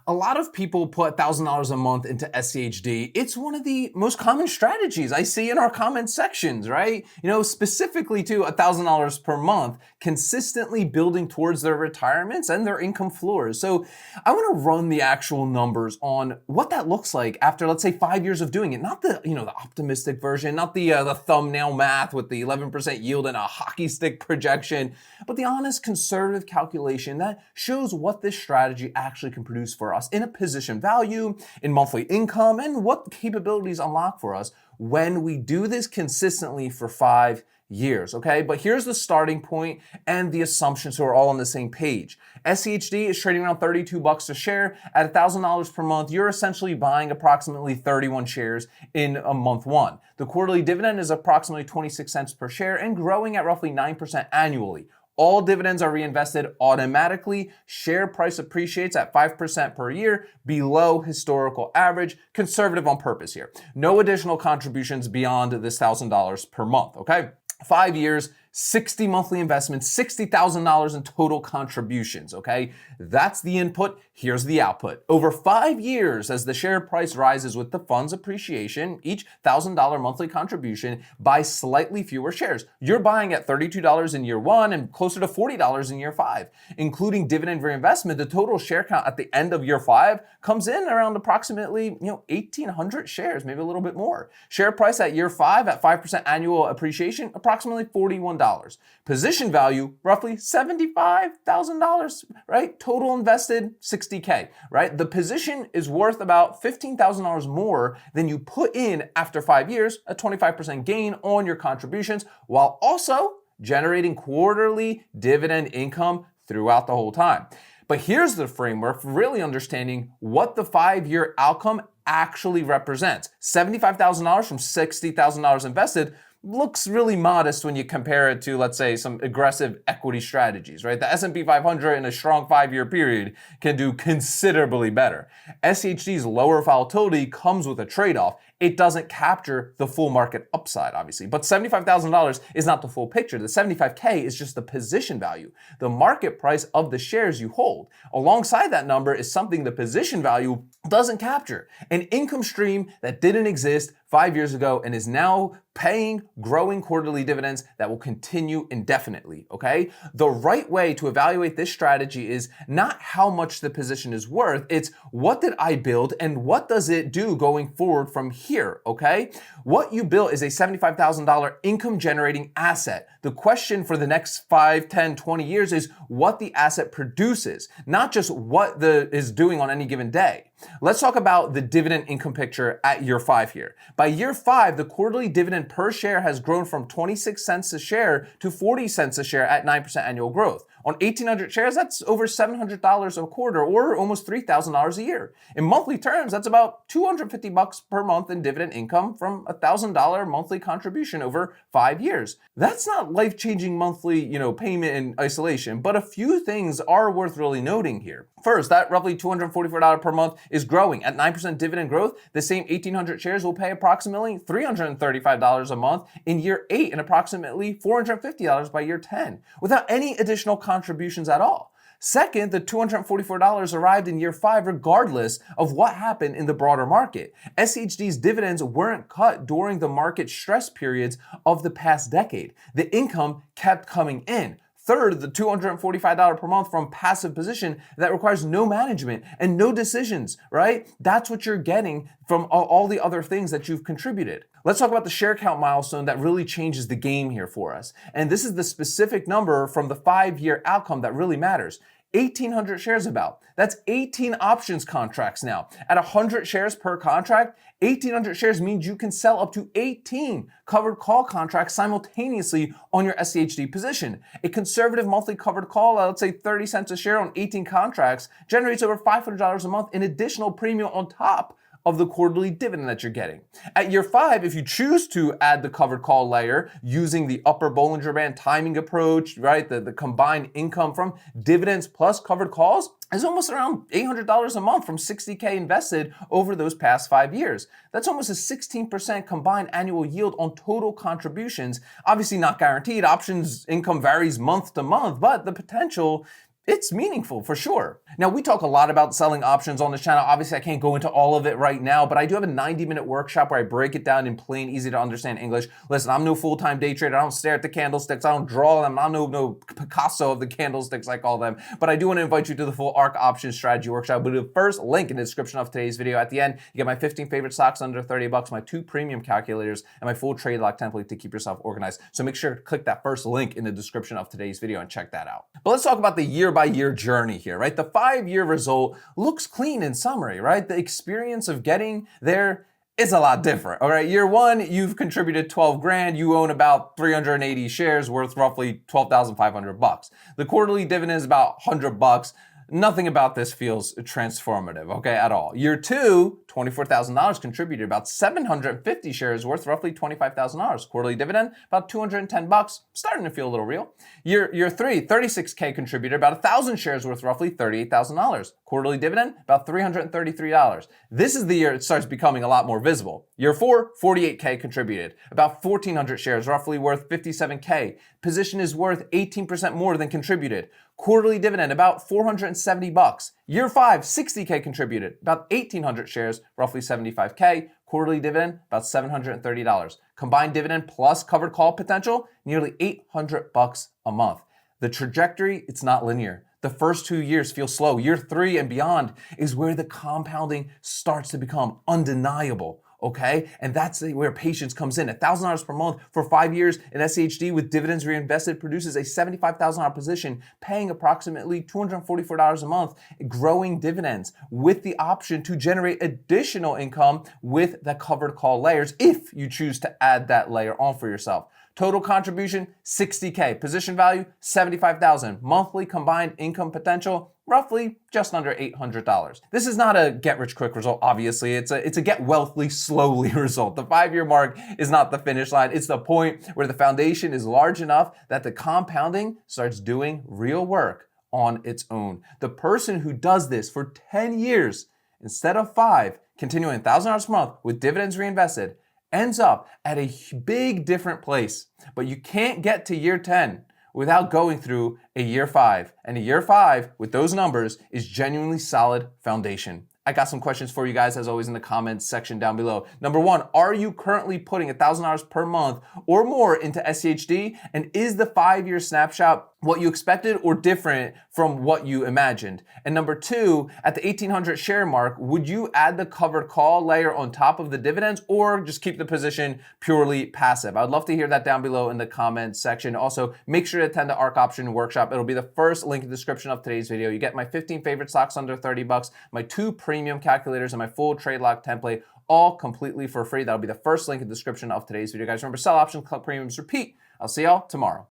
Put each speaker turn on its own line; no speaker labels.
A lot of people put $1,000 a month into SCHD. It's one of the most common strategies I see in our comment sections, right? Specifically to $1,000 per month, consistently building towards their retirements and their income floors. So I want to run the actual numbers on what that looks like after, let's say, 5 years of doing it. Not the optimistic version, not the thumbnail math with the 11% yield and a hockey stick projection, but the honest conservative calculation that shows what this strategy actually can produce for us in a position value, in monthly income, and what capabilities unlock for us when we do this consistently for 5 years, okay? But here's the starting point and the assumption so we're all on the same page. SCHD is trading around $32 a share. At $1,000 per month, you're essentially buying approximately 31 shares in a month one. The quarterly dividend is approximately 26 cents per share and growing at roughly 9% annually. All dividends are reinvested automatically. Share price appreciates at 5% per year, below historical average. Conservative on purpose here. No additional contributions beyond this $1,000 per month, okay? 5 years, 60 monthly investments, $60,000 in total contributions, okay? That's the input, here's the output. Over 5 years, as the share price rises with the fund's appreciation, each $1,000 monthly contribution buy slightly fewer shares. You're buying at $32 in year one and closer to $40 in year 5. Including dividend reinvestment, the total share count at the end of year 5 comes in around approximately 1,800 shares, maybe a little bit more. Share price at year 5 at 5% annual appreciation, approximately $41. Position value, roughly $75,000, right? Total invested, $60K, right? The position is worth about $15,000 more than you put in after 5 years, a 25% gain on your contributions, while also generating quarterly dividend income throughout the whole time. But here's the framework for really understanding what the 5-year outcome actually represents. $75,000 from $60,000 invested looks really modest when you compare it to, let's say, some aggressive equity strategies, right? The S&P 500 in a strong 5-year period can do considerably better. SCHD's lower volatility comes with a trade-off. It doesn't capture the full market upside, obviously, but $75,000 is not the full picture. The $75K is just the position value, the market price of the shares you hold. Alongside that number is something the position value doesn't capture, an income stream that didn't exist 5 years ago and is now paying growing quarterly dividends that will continue indefinitely, okay? The right way to evaluate this strategy is not how much the position is worth, it's what did I build and what does it do going forward from here, okay? What you built is a $75,000 income generating asset. The question for the next 5, 10, 20 years is what the asset produces, not just what is doing on any given day. Let's talk about the dividend income picture at year 5 here. By year 5, the quarterly dividend per share has grown from 26 cents a share to 40 cents a share at 9% annual growth. On 1,800 shares, that's over $700 a quarter or almost $3,000 a year. In monthly terms, that's about $250 per month in dividend income from a $1,000 monthly contribution over 5 years. That's not life-changing monthly, payment in isolation, but a few things are worth really noting here. First, that roughly $244 per month is growing. At 9% dividend growth, the same 1,800 shares will pay approximately $335 a month in year 8 and approximately $450 by year 10, without any additional contributions at all. Second, the $244 arrived in year 5 regardless of what happened in the broader market. SCHD's dividends weren't cut during the market stress periods of the past decade. The income kept coming in. Third, the $245 per month from passive position that requires no management and no decisions, right? That's what you're getting from all the other things that you've contributed. Let's talk about the share count milestone that really changes the game here for us. And this is the specific number from the 5-year outcome that really matters. 1,800 shares about. That's 18 options contracts now. At 100 shares per contract, 1,800 shares means you can sell up to 18 covered call contracts simultaneously on your SCHD position. A conservative monthly covered call, let's say 30 cents a share on 18 contracts, generates over $500 a month in additional premium on top of the quarterly dividend that you're getting. At year 5, if you choose to add the covered call layer using the upper Bollinger Band timing approach, right, the combined income from dividends plus covered calls is almost around $800 a month from $60K invested over those past 5 years. That's almost a 16% combined annual yield on total contributions. Obviously not guaranteed. Options income varies month to month, but the potential it's meaningful for sure. Now, we talk a lot about selling options on this channel. Obviously, I can't go into all of it right now, but I do have a 90-minute workshop where I break it down in plain, easy to understand English. Listen, I'm no full-time day trader. I don't stare at the candlesticks. I don't draw them. I'm no Picasso of the candlesticks, I call them. But I do want to invite you to the full Ark Options Strategy workshop. But the first link in the description of today's video. At the end, you get my 15 favorite stocks under 30 bucks, my 2 premium calculators, and my full trade lock template to keep yourself organized. So make sure to click that first link in the description of today's video and check that out. But let's talk about the year-by-year journey here, right? The 5-year result looks clean in summary, right? The experience of getting there is a lot different. All right, year one, you've contributed 12 grand. You own about 380 shares worth roughly 12,500 bucks. The quarterly dividend is about 100 bucks. Nothing about this feels transformative, okay, at all. Year two, $24,000 contributed, about 750 shares worth roughly $25,000. Quarterly dividend, about 210 bucks, starting to feel a little real. Year three, 36K contributed, about 1,000 shares worth roughly $38,000. Quarterly dividend, about $333. This is the year it starts becoming a lot more visible. Year four, 48K contributed, about 1,400 shares, roughly worth 57K. Position is worth 18% more than contributed. Quarterly dividend, about 470 bucks. Year five, 60K contributed, about 1,800 shares, roughly 75K. Quarterly dividend, about $730. Combined dividend plus covered call potential, nearly 800 bucks a month. The trajectory, it's not linear. The first 2 years feel slow. Year three and beyond is where the compounding starts to become undeniable. Okay, and that's where patience comes in. $1,000 per month for 5 years in SCHD with dividends reinvested produces a $75,000 position, paying approximately $244 a month, growing dividends with the option to generate additional income with the covered call layers if you choose to add that layer on for yourself. Total contribution, 60K. Position value, 75,000. Monthly combined income potential, roughly just under $800. This is not a get-rich-quick result, obviously. It's a get-wealthy slowly result. The 5-year mark is not the finish line. It's the point where the foundation is large enough that the compounding starts doing real work on its own. The person who does this for 10 years instead of 5, continuing $1,000 a month with dividends reinvested, ends up at a big different place. But you can't get to year 10 without going through a year 5. And a year 5 with those numbers is genuinely solid foundation. I got some questions for you guys, as always, in the comments section down below. Number one, are you currently putting $1,000 per month or more into SCHD? And is the 5-year snapshot what you expected or different from what you imagined? And number two, at the 1,800 share mark, would you add the covered call layer on top of the dividends or just keep the position purely passive? I'd love to hear that down below in the comments section. Also, make sure to attend the Ark Option Workshop. It'll be the first link in the description of today's video. You get my 15 favorite stocks under 30 bucks, my 2 premium calculators, and my full trade lock template, all completely for free. That'll be the first link in the description of today's video. Guys, remember, sell options, club premiums, repeat. I'll see y'all tomorrow.